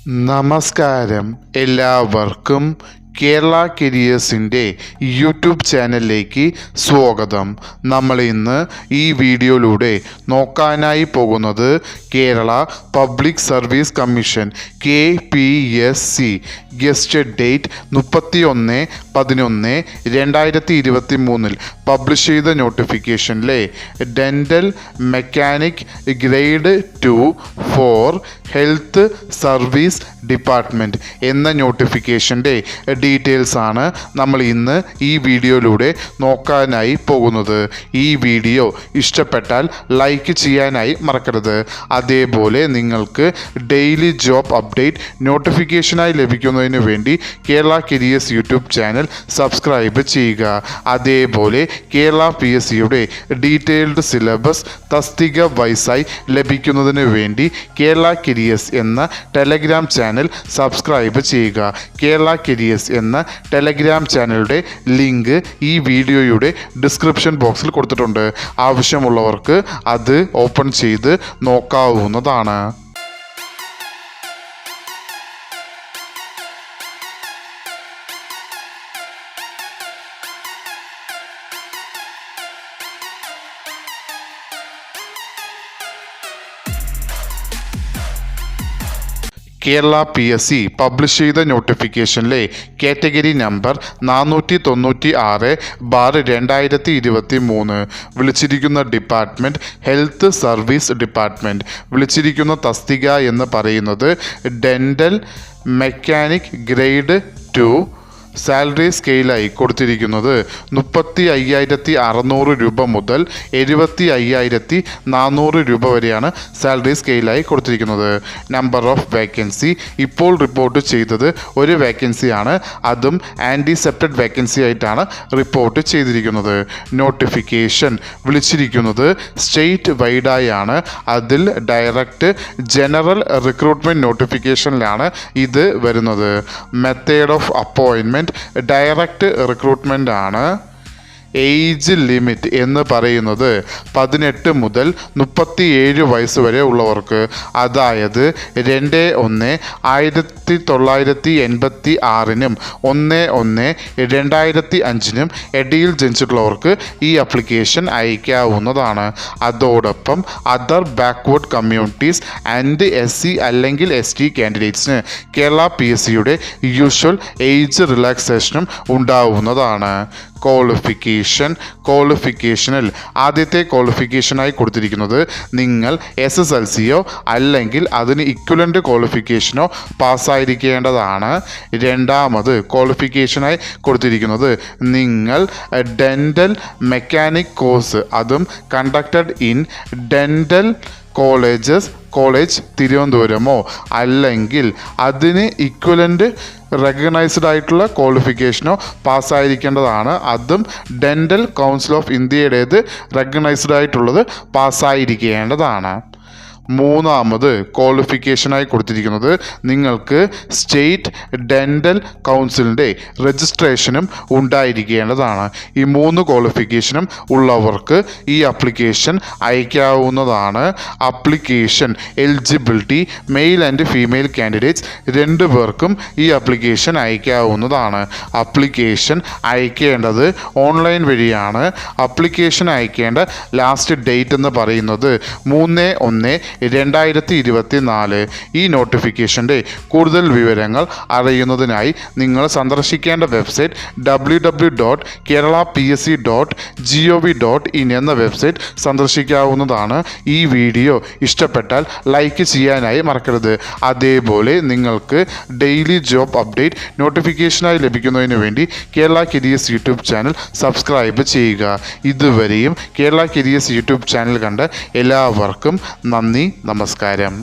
നമസ്കാരം എല്ലാവർക്കും കേരള കരിയേഴ്സിൻ്റെ യൂട്യൂബ് ചാനലിലേക്ക് സ്വാഗതം. നമ്മൾ ഇന്ന് ഈ വീഡിയോയിലൂടെ നോക്കാനായി പോകുന്നത് Kerala public service commission KPSC gazetted date 31/11/2023 publish ചെയ്ത നോട്ടിഫിക്കേഷനിലെ dental mechanic grade 2 for health service department എന്ന നോട്ടിഫിക്കേഷൻ്റെ ഡീറ്റെയിൽസ് ആണ് നമ്മൾ ഇന്ന് ഈ വീഡിയോയിലൂടെ നോക്കാനായി പോകുന്നത്. ഈ വീഡിയോ ഇഷ്ടപ്പെട്ടാൽ ലൈക്ക് ചെയ്യാനായി മറക്കരുത്. അതേപോലെ നിങ്ങൾക്ക് ഡെയിലി ജോബ് അപ്ഡേറ്റ് നോട്ടിഫിക്കേഷനായി ലഭിക്കുന്നതിന് വേണ്ടി Kerala careers YouTube channel subscribe ചെയ്യുക. അതേപോലെ കേരള PSCയുടെ ഡീറ്റെയിൽഡ് സിലബസ് തസ്തിക വൈസായി ലഭിക്കുന്നതിന് വേണ്ടി കേരള കരിയേഴ്സ് എന്ന ടെലഗ്രാം ചാനൽ സബ്സ്ക്രൈബ് ചെയ്യുക. കേരള കരിയേഴ്സ് എന്ന ടെലഗ്രാം ചാനലിൻ്റെ ലിങ്ക് ഈ വീഡിയോയുടെ ഡിസ്ക്രിപ്ഷൻ ബോക്സിൽ കൊടുത്തിട്ടുണ്ട്. ആവശ്യമുള്ളവർക്ക് അത് ഓപ്പൺ ചെയ്ത് നോക്കാവുന്നതാണ്. കേരള PSC പബ്ലിഷ് ചെയ്ത നോട്ടിഫിക്കേഷനിലെ കാറ്റഗറി നമ്പർ 496/2023 വിളിച്ചിരിക്കുന്ന ഡിപ്പാർട്ട്മെൻറ്റ് ഹെൽത്ത് സർവീസ് ഡിപ്പാർട്ട്മെൻറ്റ്. വിളിച്ചിരിക്കുന്ന തസ്തിക എന്ന് പറയുന്നത് ഡെൻ്റൽ മെക്കാനിക് ഗ്രേഡ് 2. സാലറി സ്കെയിലായി കൊടുത്തിരിക്കുന്നത് 35,600 രൂപ മുതൽ 75,400 രൂപ വരെയാണ് സാലറി സ്കെയിലായി കൊടുത്തിരിക്കുന്നത്. നമ്പർ ഓഫ് വേക്കൻസി ഇപ്പോൾ റിപ്പോർട്ട് ചെയ്തത് ഒരു വേക്കൻസിയാണ്. അതും ആൻറ്റിസെപ്റ്റഡ് വേക്കൻസി ആയിട്ടാണ് റിപ്പോർട്ട് ചെയ്തിരിക്കുന്നത്. നോട്ടിഫിക്കേഷൻ വിളിച്ചിരിക്കുന്നത് സ്റ്റേറ്റ് വൈഡായാണ്. അതിൽ ഡയറക്റ്റ് ജനറൽ റിക്രൂട്ട്മെൻറ്റ് നോട്ടിഫിക്കേഷനിലാണ് ഇത് വരുന്നത്. Method of appointment direct recruitment ആണ്. ഏജ് ലിമിറ്റ് എന്ന് പറയുന്നത് 18 മുതൽ 37 വയസ്സ് വരെ ഉള്ളവർക്ക്, അതായത് 2/1/1986 1/1/2005 ഇടയിൽ ജനിച്ചിട്ടുള്ളവർക്ക് ഈ ആപ്ലിക്കേഷൻ അയക്കാവുന്നതാണ്. അതോടൊപ്പം other backward communities and SC അല്ലെങ്കിൽ ST കാൻഡിഡേറ്റ്സിന് കേരള PSCയുടെ യൂഷ്വൽ ഏജ് റിലാക്സേഷനും ഉണ്ടാവുന്നതാണ്. ക്വാളിഫിക്കേഷനിൽ ആദ്യത്തെ ക്വാളിഫിക്കേഷനായി കൊടുത്തിരിക്കുന്നത് നിങ്ങൾ SSLCയോ അല്ലെങ്കിൽ അതിന് ഇക്വലൻ്റ് ക്വാളിഫിക്കേഷനോ പാസ്സായിരിക്കേണ്ടതാണ്. രണ്ടാമത് ക്വാളിഫിക്കേഷനായി കൊടുത്തിരിക്കുന്നത് നിങ്ങൾ ഡെൻ്റൽ മെക്കാനിക് കോഴ്സ്, അതും കണ്ടക്റ്റഡ് ഇൻ ഡെൻ്റൽ കോളേജ് തിരുവനന്തപുരമോ അല്ലെങ്കിൽ അതിന് ഇക്വലൻ്റ് റെക്കഗ്നൈസ്ഡ് ആയിട്ടുള്ള ക്വാളിഫിക്കേഷനോ പാസ്സായിരിക്കേണ്ടതാണ്. അതും ഡെൻ്റൽ കൗൺസിൽ ഓഫ് ഇന്ത്യയുടേത് റെക്കഗ്നൈസ്ഡ് ആയിട്ടുള്ളത് പാസ്സായിരിക്കേണ്ടതാണ്. മൂന്നാമത് ക്വാളിഫിക്കേഷനായി കൊടുത്തിരിക്കുന്നത് നിങ്ങൾക്ക് സ്റ്റേറ്റ് ഡെൻ്റൽ കൗൺസിലിൻ്റെ രജിസ്ട്രേഷനും ഉണ്ടായിരിക്കേണ്ടതാണ്. ഈ 3 ക്വാളിഫിക്കേഷനും ഉള്ളവർക്ക് ഈ ആപ്ലിക്കേഷൻ അയക്കാവുന്നതാണ്. Application eligibility male and female candidates 2 പേർക്കും ഈ ആപ്ലിക്കേഷൻ അയക്കാവുന്നതാണ്. ആപ്ലിക്കേഷൻ അയക്കേണ്ടത് ഓൺലൈൻ വഴിയാണ്. ആപ്ലിക്കേഷൻ അയക്കേണ്ട ലാസ്റ്റ് ഡേറ്റ് എന്ന് പറയുന്നത് 3/1/2024. ഈ നോട്ടിഫിക്കേഷൻ്റെ കൂടുതൽ വിവരങ്ങൾ അറിയുന്നതിനായി നിങ്ങൾ സന്ദർശിക്കേണ്ട വെബ്സൈറ്റ് www.keralapsc.gov.in എന്ന വെബ്സൈറ്റ് സന്ദർശിക്കാവുന്നതാണ്. ഈ വീഡിയോ ഇഷ്ടപ്പെട്ടാൽ ലൈക്ക് ചെയ്യാനായി മറക്കരുത്. അതേപോലെ നിങ്ങൾക്ക് ഡെയിലി ജോബ് അപ്ഡേറ്റ് നോട്ടിഫിക്കേഷനായി ലഭിക്കുന്നതിന് വേണ്ടി Kerala careers YouTube channel subscribe ചെയ്യുക. ഇതുവരെയും കേരള കരിയേഴ്സ് യൂട്യൂബ് ചാനൽ കണ്ട എല്ലാവർക്കും നന്ദി, നമസ്കാരം.